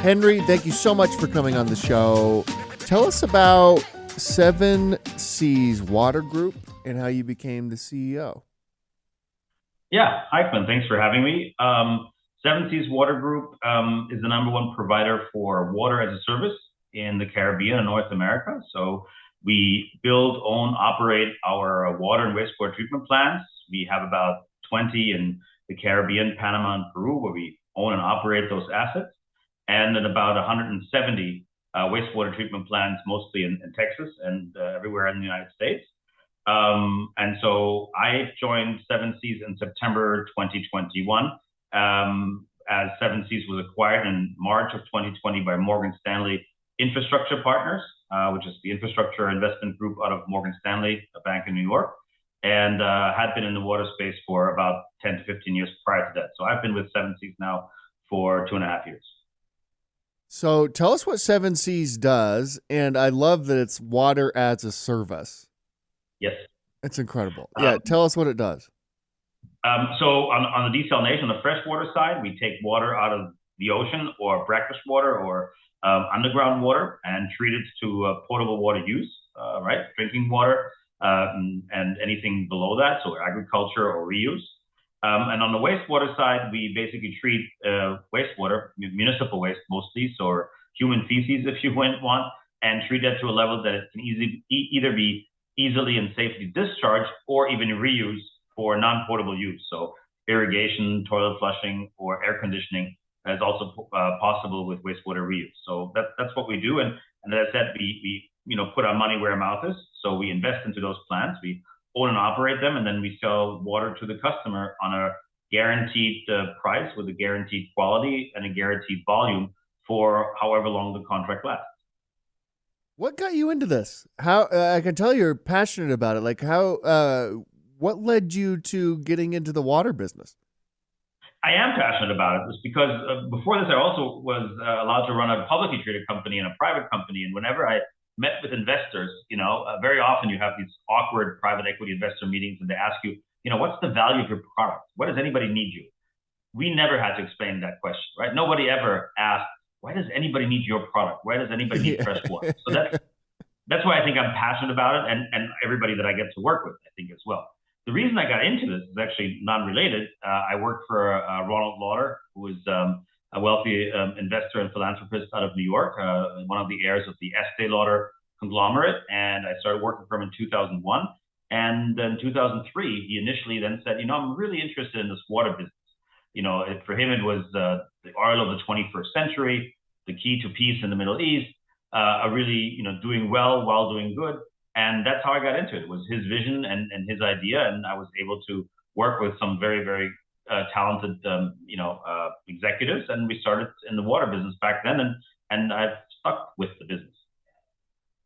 Henry, thank you so much for coming on the show. Tell us about Seven Seas Water Group and how you became the CEO. Yeah, hi, Clint. Thanks for having me. Seven Seas Water Group is the number one provider for water as a service in the Caribbean and North America. So we build, own, operate our water and wastewater treatment plants. We have about 20 in the Caribbean, Panama, and Peru, where we own and operate those assets, and then about 170 wastewater treatment plants, mostly in Texas and everywhere in the United States. And so I joined Seven Seas in September 2021, as Seven Seas was acquired in March of 2020 by Morgan Stanley Infrastructure Partners, which is the infrastructure investment group out of Morgan Stanley, a bank in New York, and had been in the water space for about 10 to 15 years prior to that. So I've been with Seven Seas now for 2.5 years. So tell us what Seven Seas does, and I love that it's water as a service. Yes. It's incredible. Yeah, tell us what it does. So on the desalination, on the freshwater side, we take water out of the ocean or brackish water or underground water and treat it to potable water use, right? Drinking water and anything below that, so agriculture or reuse. And on the wastewater side, we basically treat wastewater, municipal waste mostly, so human feces if you want, and treat that to a level that it can either be easily and safely discharged or even reused for non-potable use. So irrigation, toilet flushing, or air conditioning is also possible with wastewater reuse. So that's what we do. And as I said, we put our money where our mouth is. So we invest into those plants. We own and operate them, and then we sell water to the customer on a guaranteed price with a guaranteed quality and a guaranteed volume for however long the contract lasts. What got you into this? How I can tell you're passionate about it. Like what led you to getting into the water business? I am passionate about it. It's because before this, I also was allowed to run a publicly traded company and a private company. And whenever I met with investors, very often you have these awkward private equity investor meetings, and they ask you, what's the value of your product? What does anybody need you? We never had to explain that question, right? Nobody ever asked, why does anybody need your product? Why does anybody need fresh water? So that's why I think I'm passionate about it, and everybody that I get to work with, I think, as well. The reason I got into this is actually non-related. I worked for Ronald Lauder, who is a wealthy investor and philanthropist out of New York, one of the heirs of the Estee Lauder conglomerate. And I started working for him in 2001. And then 2003, he initially then said, I'm really interested in this water business. For him, it was the oil of the 21st century, the key to peace in the Middle East, really, doing well while doing good. And that's how I got into it. It was his vision and his idea. And I was able to work with some very, very talented, executives. And we started in the water business back then. And I've stuck with the business.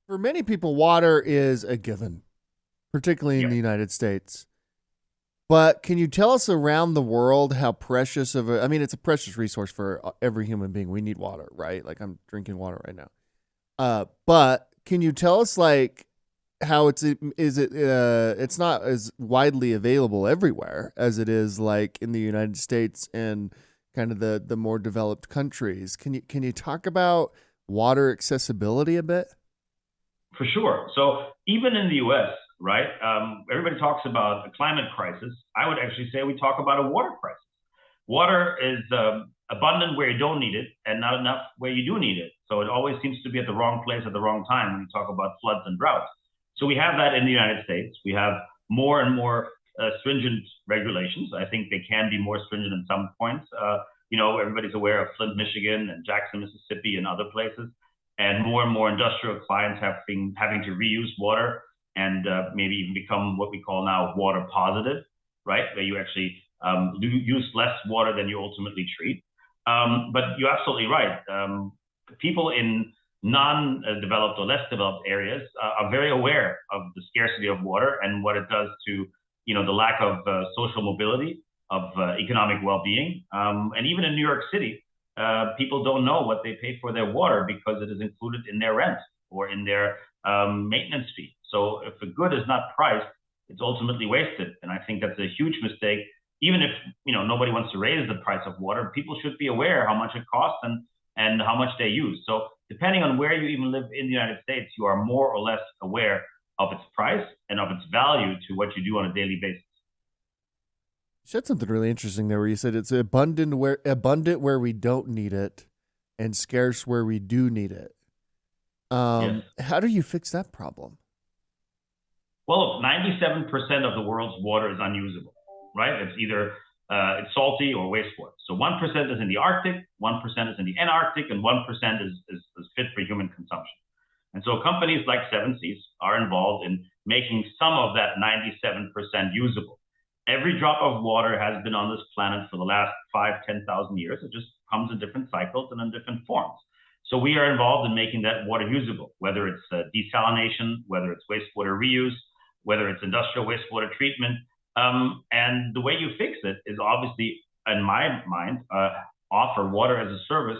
For many people, water is a given, particularly in the United States. But can you tell us around the world how precious it's a precious resource for every human being. We need water, right? Like I'm drinking water right now. But can you tell us how it's not as widely available everywhere as it is like in the United States and kind of the more developed countries? Can you talk about water accessibility a bit? For sure. So even in the U.S., right? Everybody talks about a climate crisis. I would actually say we talk about a water crisis. Water is abundant where you don't need it and not enough where you do need it. So it always seems to be at the wrong place at the wrong time when you talk about floods and droughts. So we have that in the United States. We have more and more stringent regulations. I think they can be more stringent at some points. Everybody's aware of Flint, Michigan, and Jackson, Mississippi, and other places. And more industrial clients having to reuse water and maybe even become what we call now water positive, right? Where you actually use less water than you ultimately treat. But you're absolutely right. People in non-developed or less developed areas are very aware of the scarcity of water and what it does to, the lack of social mobility, of economic well-being. And even in New York City, people don't know what they pay for their water because it is included in their rent or in their maintenance fee. So if a good is not priced, it's ultimately wasted. And I think that's a huge mistake. Even if nobody wants to raise the price of water, people should be aware how much it costs and and how much they use. So depending on where you even live in the United States, you are more or less aware of its price and of its value to what you do on a daily basis. You said something really interesting there, where you said it's abundant where we don't need it, and scarce where we do need it. Yes. How do you fix that problem? Well, look, 97% of the world's water is unusable, right? It's either it's salty or wastewater. So 1% is in the Arctic, 1% is in the Antarctic, and 1% is fit for human consumption. And so companies like Seven Seas are involved in making some of that 97% usable. Every drop of water has been on this planet for the last 5, 10,000 years. It just comes in different cycles and in different forms. So we are involved in making that water usable, whether it's desalination, whether it's wastewater reuse, whether it's industrial wastewater treatment. And the way you fix it is obviously, in my mind, offer water as a service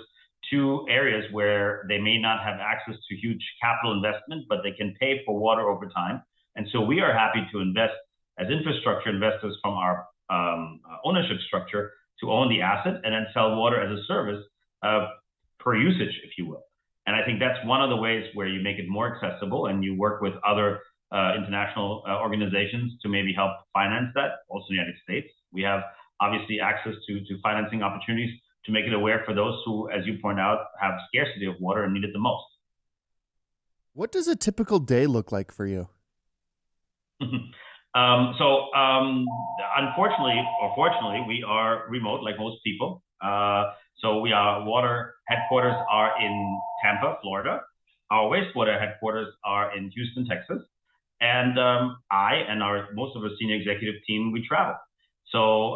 to areas where they may not have access to huge capital investment, but they can pay for water over time. And so we are happy to invest as infrastructure investors from our ownership structure to own the asset and then sell water as a service per usage, if you will. And I think that's one of the ways where you make it more accessible and you work with other international organizations to maybe help finance that. Also in the United States, we have obviously access to financing opportunities to make it aware for those who, as you point out, have scarcity of water and need it the most. What does a typical day look like for you? Unfortunately or fortunately, we are remote like most people. So we are water headquarters are in Tampa, Florida. Our wastewater headquarters are in Houston, Texas. And I and our most of our senior executive team, we travel. So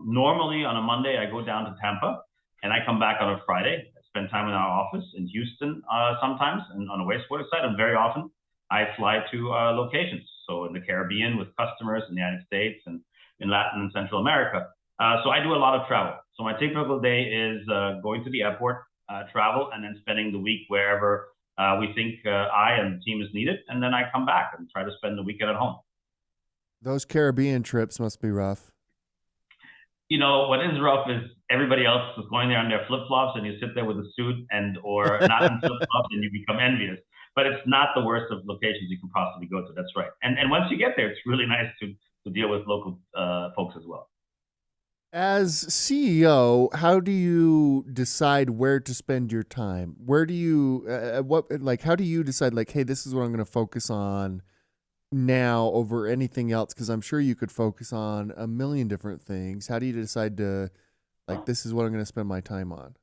normally on a Monday, I go down to Tampa and I come back on a Friday. I spend time in our office in Houston sometimes, and on the wastewater side, and very often I fly to locations. So in the Caribbean with customers in the United States and in Latin and Central America. So I do a lot of travel. So my typical day is going to the airport, travel, and then spending the week wherever we think I and the team is needed. And then I come back and try to spend the weekend at home. Those Caribbean trips must be rough. You know, what is rough is everybody else is going there on their flip flops and you sit there with a suit and or not in flip flops and you become envious. But it's not the worst of locations you can possibly go to. That's right. And once you get there, it's really nice to deal with local folks as well. As CEO, how do you decide where to spend your time? Where do you how do you decide, like, hey, this is what I'm going to focus on now over anything else? Because I'm sure you could focus on a million different things. How do you decide to, like, this is what I'm going to spend my time on?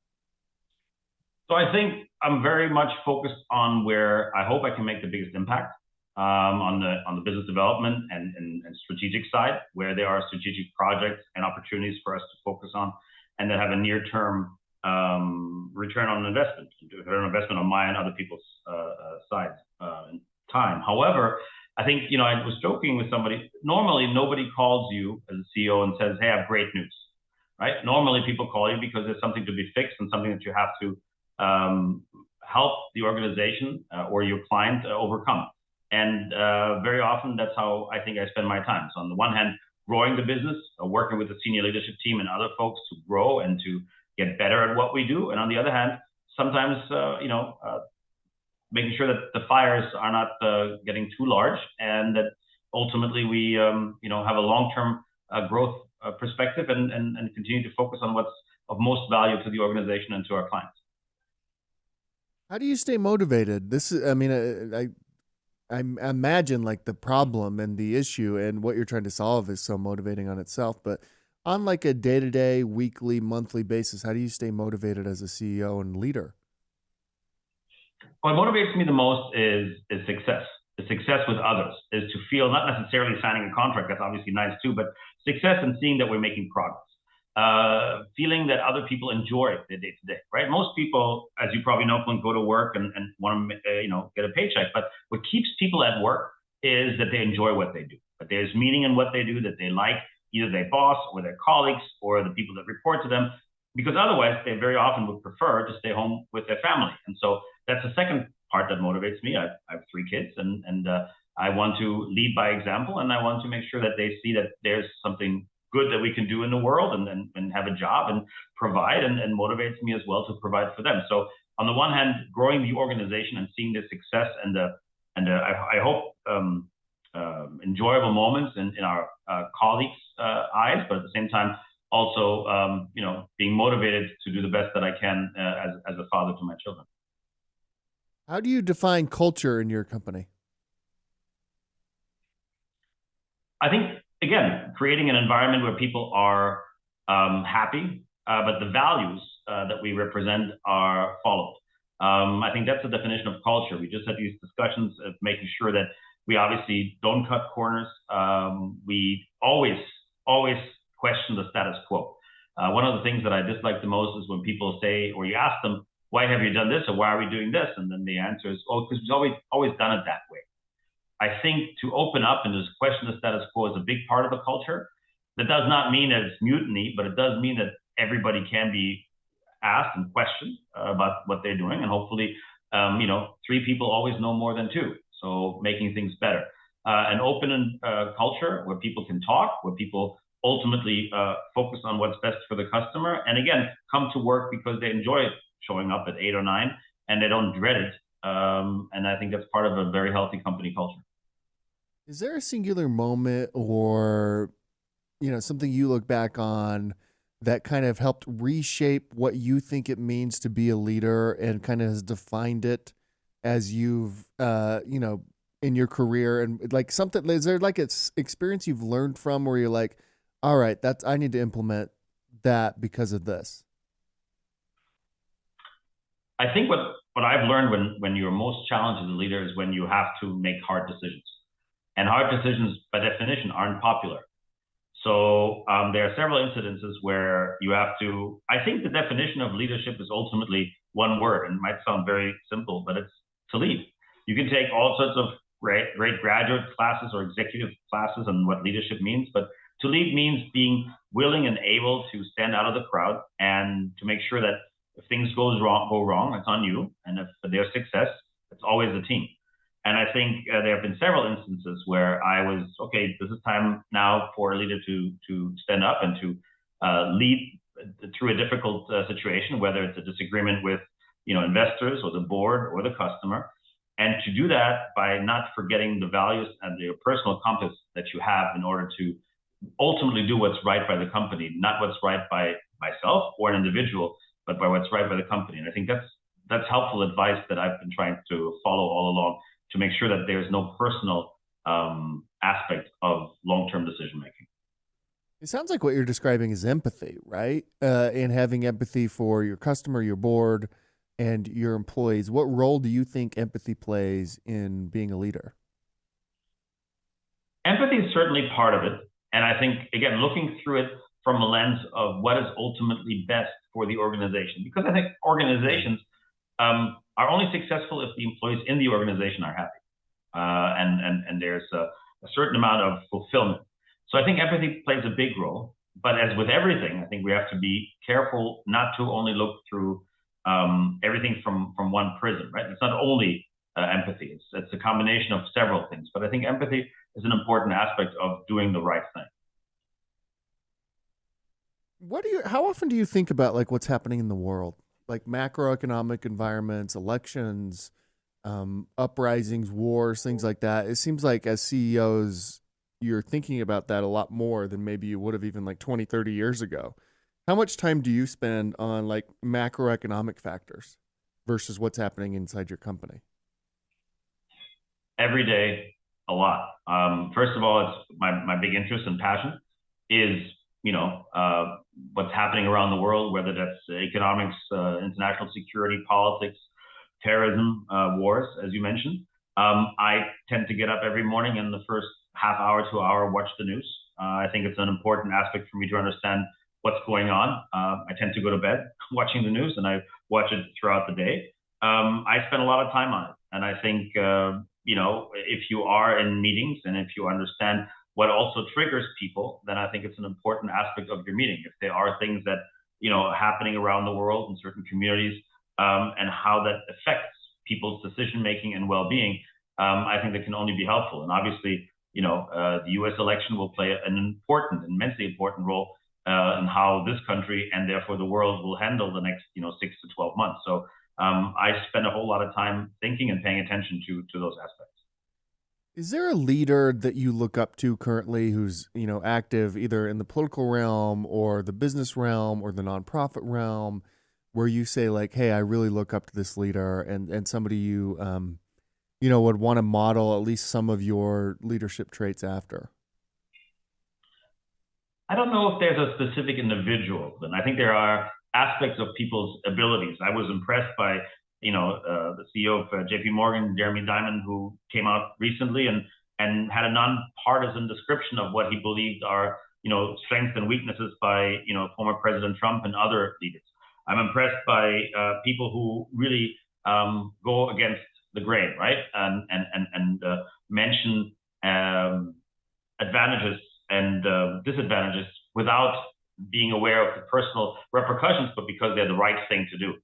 So I think I'm very much focused on where I hope I can make the biggest impact on the business development and strategic side, where there are strategic projects and opportunities for us to focus on, and that have a near term return on investment on my and other people's sides and time. However, I think I was joking with somebody. Normally, nobody calls you as a CEO and says, "Hey, I have great news." Right? Normally, people call you because there's something to be fixed and something that you have to help the organization or your client overcome. And very often, that's how I think I spend my time. So on the one hand, growing the business, working with the senior leadership team and other folks to grow and to get better at what we do. And on the other hand, sometimes, making sure that the fires are not getting too large and that ultimately we, have a long-term growth perspective and continue to focus on what's of most value to the organization and to our clients. How do you stay motivated? This is, I mean, I imagine, like, the problem and the issue and what you're trying to solve is so motivating on itself, but on, like, a day-to-day, weekly, monthly basis, how do you stay motivated as a CEO and leader? What motivates me the most is success. The success with others is to feel not necessarily signing a contract. That's obviously nice too, but success and seeing that we're making progress. Feeling that other people enjoy their day to day, right? Most people, as you probably know, can go to work and want to, get a paycheck. But what keeps people at work is that they enjoy what they do, that there's meaning in what they do, that they like either their boss or their colleagues or the people that report to them, because otherwise they very often would prefer to stay home with their family. And so that's the second part that motivates me. I have 3 kids and I want to lead by example, and I want to make sure that they see that there's something good that we can do in the world and have a job and provide and motivates me as well to provide for them. So on the one hand, growing the organization and seeing the success I hope enjoyable moments in our colleagues' eyes, but at the same time also being motivated to do the best that I can as a father to my children. How do you define culture in your company? I think again, creating an environment where people are happy, but the values that we represent are followed. I think that's the definition of culture. We just had these discussions of making sure that we obviously don't cut corners. We always question the status quo. One of the things that I dislike the most is when people say, or you ask them, why have you done this, or why are we doing this? And then the answer is, oh, because we've always done it that way. I think to open up and just question the status quo is a big part of the culture. That does not mean that it's mutiny, but it does mean that everybody can be asked and questioned about what they're doing. And hopefully, three people always know more than two. So making things better. An open culture where people can talk, where people ultimately focus on what's best for the customer. And again, come to work because they enjoy showing up at 8 or 9 and they don't dread it. And I think that's part of a very healthy company culture. Is there a singular moment or, something you look back on that kind of helped reshape what you think it means to be a leader and kind of has defined it as you've, in your career? And like something, is there like it's experience you've learned from where you're like, all right, I need to implement that because of this? I think what I've learned when you're most challenged as a leader is when you have to make hard decisions. And hard decisions, by definition, aren't popular. So there are several incidences where you have to. I think the definition of leadership is ultimately one word, and it might sound very simple, but it's to lead. You can take all sorts of great graduate classes or executive classes on what leadership means, but to lead means being willing and able to stand out of the crowd and to make sure that if things go wrong, it's on you, and if there's success, it's always a team. And I think there have been several instances where I was, okay, this is time now for a leader to stand up and to lead through a difficult situation, whether it's a disagreement with investors or the board or the customer. And to do that by not forgetting the values and your personal compass that you have in order to ultimately do what's right by the company, not what's right by myself or an individual, but by what's right by the company. And I think that's helpful advice that I've been trying to follow all along, to make sure that there's no personal aspect of long-term decision making. It sounds like what you're describing is empathy, right? And having empathy for your customer, your board, and your employees. What role do you think empathy plays in being a leader? Empathy is certainly part of it. And I think, again, looking through it from a lens of what is ultimately best for the organization. Because I think organizations are only successful if the employees in the organization are happy. And there's a certain amount of fulfillment. So I think empathy plays a big role. But as with everything, I think we have to be careful not to only look through everything from one prism, right? It's not only empathy. It's a combination of several things. But I think empathy is an important aspect of doing the right thing. How often do you think about like what's happening in the world, like macroeconomic environments, elections, uprisings, wars, things like that? It seems like as CEOs, you're thinking about that a lot more than maybe you would have even like 20, 30 years ago. How much time do you spend on like macroeconomic factors versus what's happening inside your company? Every day, a lot. First of all, it's my big interest and passion is what's happening around the world, whether that's economics, international security, politics, terrorism, wars, as you mentioned. I tend to get up every morning and the first half hour to hour watch the news. I think it's an important aspect for me to understand what's going on. I tend to go to bed watching the news, and I watch it throughout the day. I spend a lot of time on it, and I think if you are in meetings and if you understand what also triggers people, then I think it's an important aspect of your meeting. If there are things that happening around the world in certain communities, and how that affects people's decision making and well-being, I think that can only be helpful. And obviously, the U.S. election will play an important, immensely important role in how this country and therefore the world will handle the next 6 to 12 months. So I spend a whole lot of time thinking and paying attention to those aspects. Is there a leader that you look up to currently who's, active either in the political realm or the business realm or the nonprofit realm where you say like, hey, I really look up to this leader and somebody you, would want to model at least some of your leadership traits after? I don't know if there's a specific individual, and I think there are aspects of people's abilities. I was impressed by, the CEO of JP Morgan, Jeremy Dimon, who came out recently and had a nonpartisan description of what he believed are, strengths and weaknesses by, former President Trump and other leaders. I'm impressed by people who really go against the grain, right? And mention advantages and disadvantages without being aware of the personal repercussions, but because they're the right thing to do.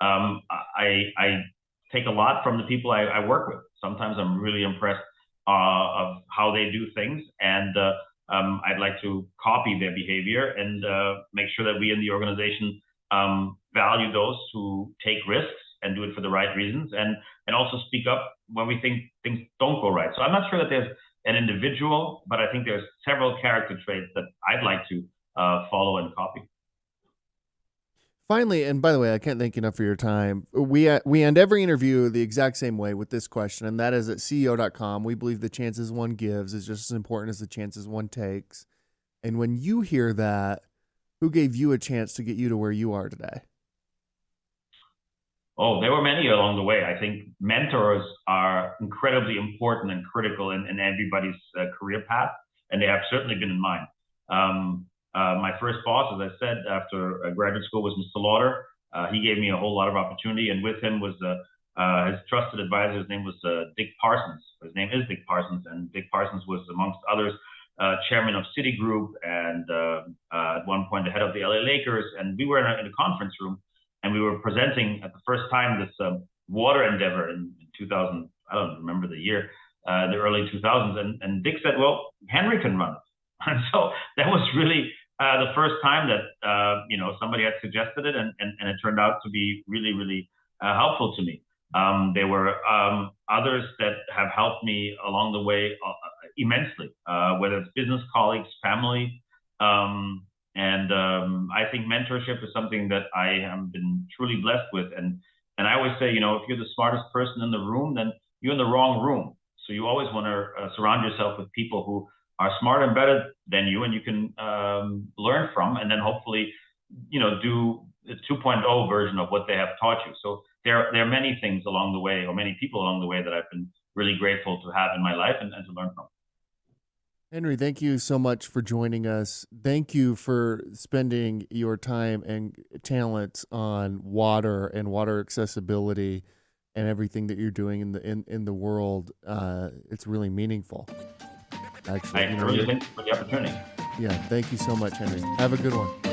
I take a lot from the people I work with. Sometimes I'm really impressed of how they do things, and I'd like to copy their behavior and make sure that we in the organization value those who take risks and do it for the right reasons, and also speak up when we think things don't go right. So I'm not sure that there's an individual, but I think there's several character traits that I'd like to follow and copy. Finally, and by the way, I can't thank you enough for your time. We end every interview the exact same way with this question, and that is at CEO.com. We believe the chances one gives is just as important as the chances one takes. And when you hear that, who gave you a chance to get you to where you are today? Oh, there were many along the way. I think mentors are incredibly important and critical in everybody's career path, and they have certainly been in mine. My first boss, as I said, after graduate school was Mr. Lauder. He gave me a whole lot of opportunity, and with him was his trusted advisor. His name was Dick Parsons. His name is Dick Parsons, and Dick Parsons was, amongst others, chairman of Citigroup and at one point the head of the LA Lakers. And we were in a conference room, and we were presenting at the first time this water endeavor in 2000. I don't remember the year, the early 2000s. And Dick said, "Well, Henry can run it." And so that was really the first time that somebody had suggested it, and it turned out to be really, really helpful to me. There were others that have helped me along the way immensely, whether it's business colleagues, family, and I think mentorship is something that I have been truly blessed with. And I always say, if you're the smartest person in the room, then you're in the wrong room. So you always want to surround yourself with people who are smarter and better than you, and you can learn from, and then hopefully, do the 2.0 version of what they have taught you. So there are many things along the way, or many people along the way, that I've been really grateful to have in my life and to learn from. Henry, thank you so much for joining us. Thank you for spending your time and talents on water and water accessibility and everything that you're doing in the world. It's really meaningful. Actually, I really thank you for the opportunity. Yeah, thank you so much, Henry. Have a good one.